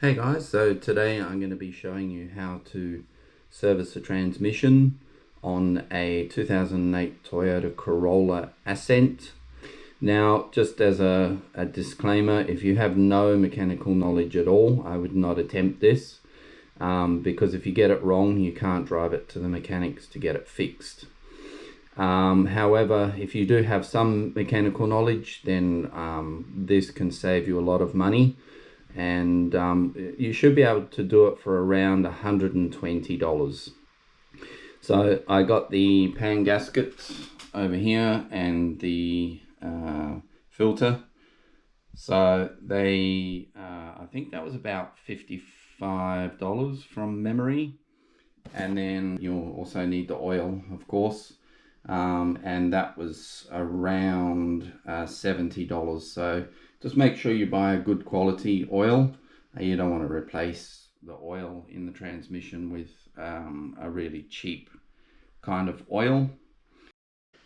Hey guys, so today I'm going to be showing you how to service a transmission on a 2008 Toyota Corolla Ascent. Now, just as a disclaimer, if you have no mechanical knowledge at all, I would not attempt this because if you get it wrong, you can't drive it to the mechanics to get it fixed. However, if you do have some mechanical knowledge, then this can save you a lot of money. And you should be able to do it for around $120. So I got the pan gasket over here and the filter. So they, I think that was about $55 from memory. And then you'll also need the oil, of course. And that was around $70. So just make sure you buy a good quality oil. You don't want to replace the oil in the transmission with a really cheap kind of oil.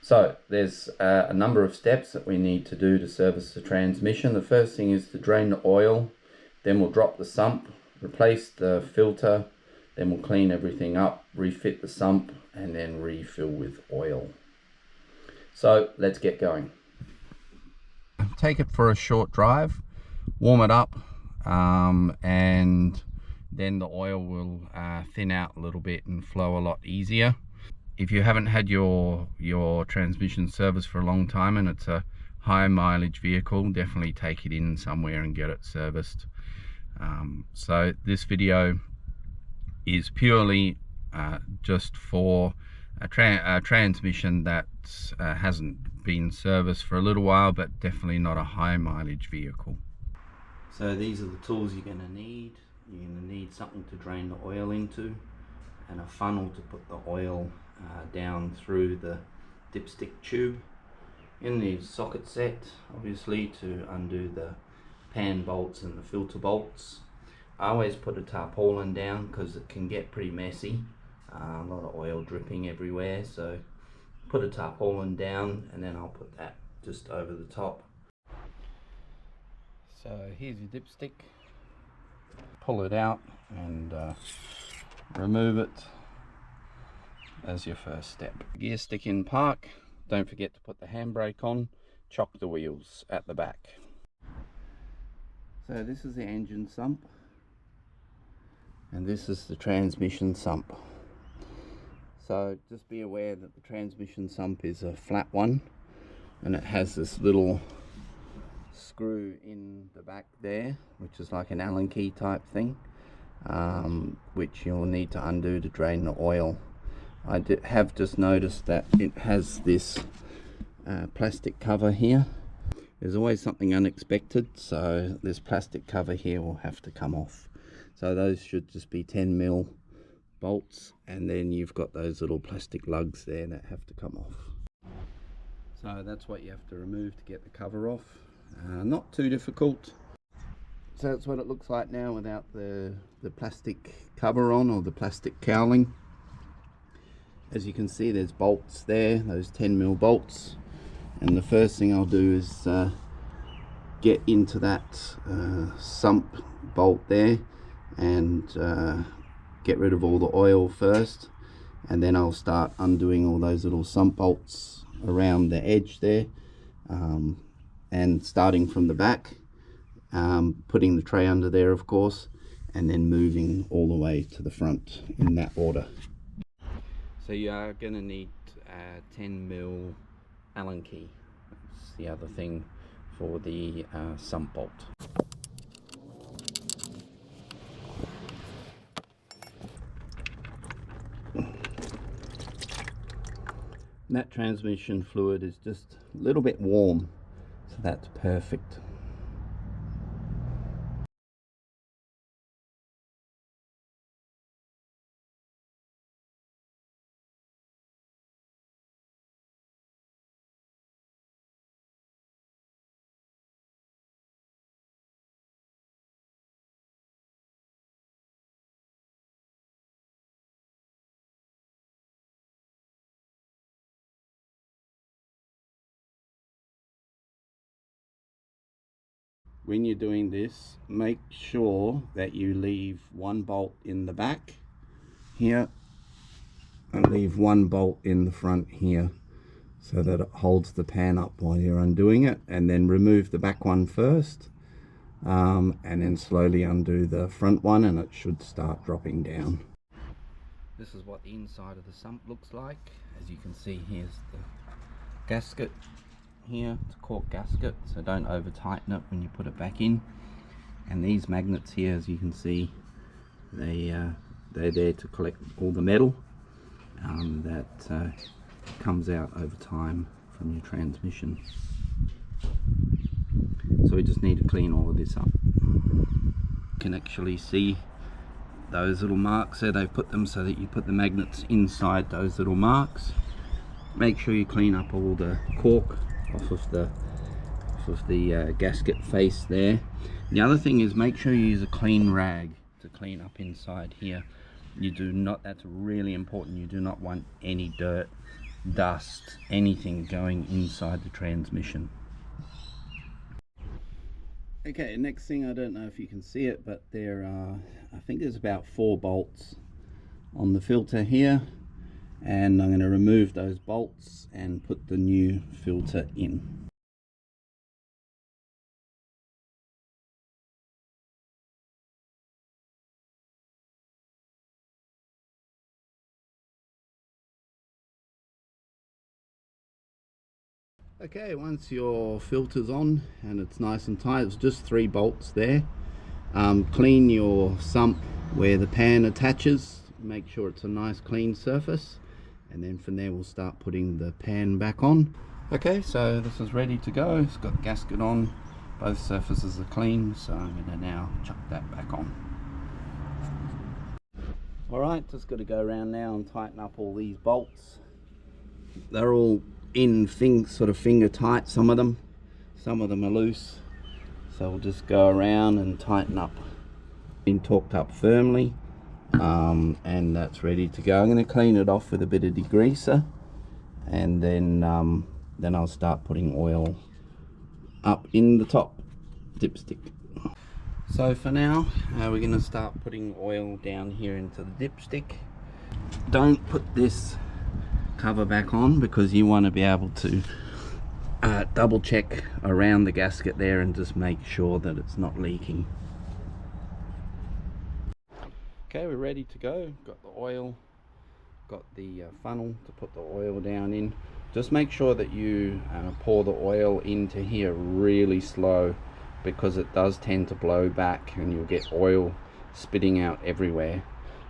So there's a number of steps that we need to do to service the transmission. The first thing is to drain the oil, then we'll drop the sump, replace the filter, then we'll clean everything up, refit the sump, and then refill with oil. So let's get going. Take it for a short drive, warm it up, and then the oil will thin out a little bit and flow a lot easier. If you haven't had your transmission service for a long time and it's a high mileage vehicle, definitely take it in somewhere and get it serviced. So this video is purely just for a transmission that hasn't been serviced for a little while, but definitely not a high mileage vehicle. So these are the tools you're going to need. You're going to need something to drain the oil into and a funnel to put the oil down through the dipstick tube. In the socket set, obviously, to undo the pan bolts and the filter bolts. I always put a tarpaulin down because it can get pretty messy. A lot of oil dripping everywhere, so put a tarpaulin down and then I'll put that just over the top. So here's your dipstick. Pull it out and remove it as your first step. Gear stick in park. Don't forget to put the handbrake on. Chock the wheels at the back. So this is the engine sump. And this is the transmission sump. So just be aware that the transmission sump is a flat one and it has this little screw in the back there, which is like an Allen key type thing, which you'll need to undo to drain the oil. I have just noticed that it has this plastic cover here. There's always something unexpected, so this plastic cover here will have to come off. So those should just be 10mm bolts, and then you've got those little plastic lugs there that have to come off. So that's what you have to remove to get the cover off. Not too difficult. So that's what it looks like now without the plastic cover on, or the plastic cowling. As you can see, there's bolts there, those 10mm bolts. And the first thing I'll do is get into that sump bolt there and get rid of all the oil first, and then I'll start undoing all those little sump bolts around the edge there, and starting from the back, putting the tray under there, of course, and then moving all the way to the front in that order. So you are going to need 10mm Allen key. That's the other thing for the sump bolt. And that transmission fluid is just a little bit warm, so that's perfect. when you're doing this, make sure that you leave one bolt in the back here and leave one bolt in the front here, so that it holds the pan up while you're undoing it, and then remove the back one first, and then slowly undo the front one, and it should start dropping down. This is what the inside of the sump looks like. As you can see, here's the gasket here. It's a cork gasket, so don't over tighten it when you put it back in. And these magnets here, as you can see, they're there to collect all the metal that comes out over time from your transmission. So we just need to clean all of this up. You can actually see those little marks there. They've put them so that you put the magnets inside those little marks. Make sure you clean up all the cork off of the gasket face there. The other thing is, make sure you use a clean rag to clean up inside here. You do not, that's really important, you do not want any dirt, dust, anything going inside the transmission. Okay, next thing, I don't know if you can see it, but there are, I think there's about 4 bolts on the filter here, and I'm going to remove those bolts and put the new filter in. Okay, once your filter's on and it's nice and tight, it's just 3 bolts there. Clean your sump where the pan attaches, make sure it's a nice clean surface, and then from there we'll start putting the pan back on. Okay, so this is ready to go. It's got the gasket on, both surfaces are clean, so I'm going to now chuck that back on. Alright, just got to go around now and tighten up all these bolts. They're all in sort of finger tight, some of them are loose, so we'll just go around and tighten up. Been torqued up firmly, and that's ready to go. I'm going to clean it off with a bit of degreaser, and then I'll start putting oil up in the top dipstick. So for now, we're going to start putting oil down here into the dipstick. Don't put this cover back on, because you want to be able to double check around the gasket there and just make sure that it's not leaking. Okay, we're ready to go. Got the oil, got the funnel to put the oil down in. Just make sure that you pour the oil into here really slow, because it does tend to blow back and you'll get oil spitting out everywhere.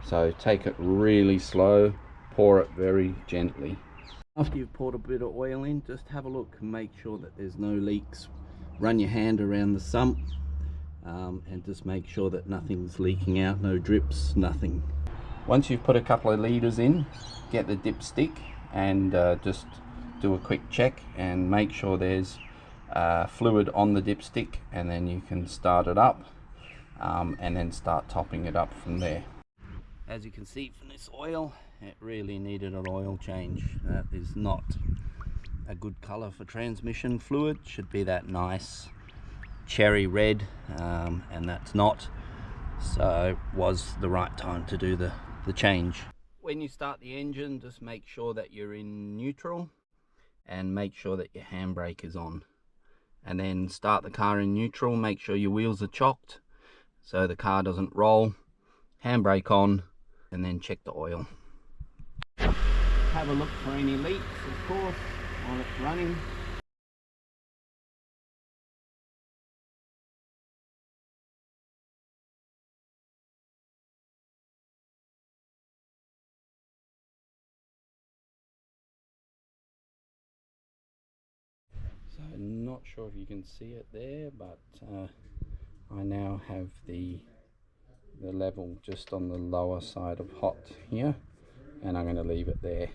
So take it really slow, pour it very gently. After you've poured a bit of oil in, just have a look and make sure that there's no leaks. Run your hand around the sump and just make sure that nothing's leaking out, no drips, nothing. Once you've put a couple of litres in, get the dipstick and just do a quick check and make sure there's fluid on the dipstick, and then you can start it up and then start topping it up from there. As you can see from this oil, it really needed an oil change. That is not a good colour for transmission fluid. Should be that nice cherry red, and that's not. So it was the right time to do the change. When you start the engine, just make sure that you're in neutral and make sure that your handbrake is on. And then start the car in neutral, make sure your wheels are chocked so the car doesn't roll. Handbrake on, and then check the oil. Have a look for any leaks, of course, while it's running. So not sure if you can see it there, but I now have the level just on the lower side of hot here, and I'm going to leave it there.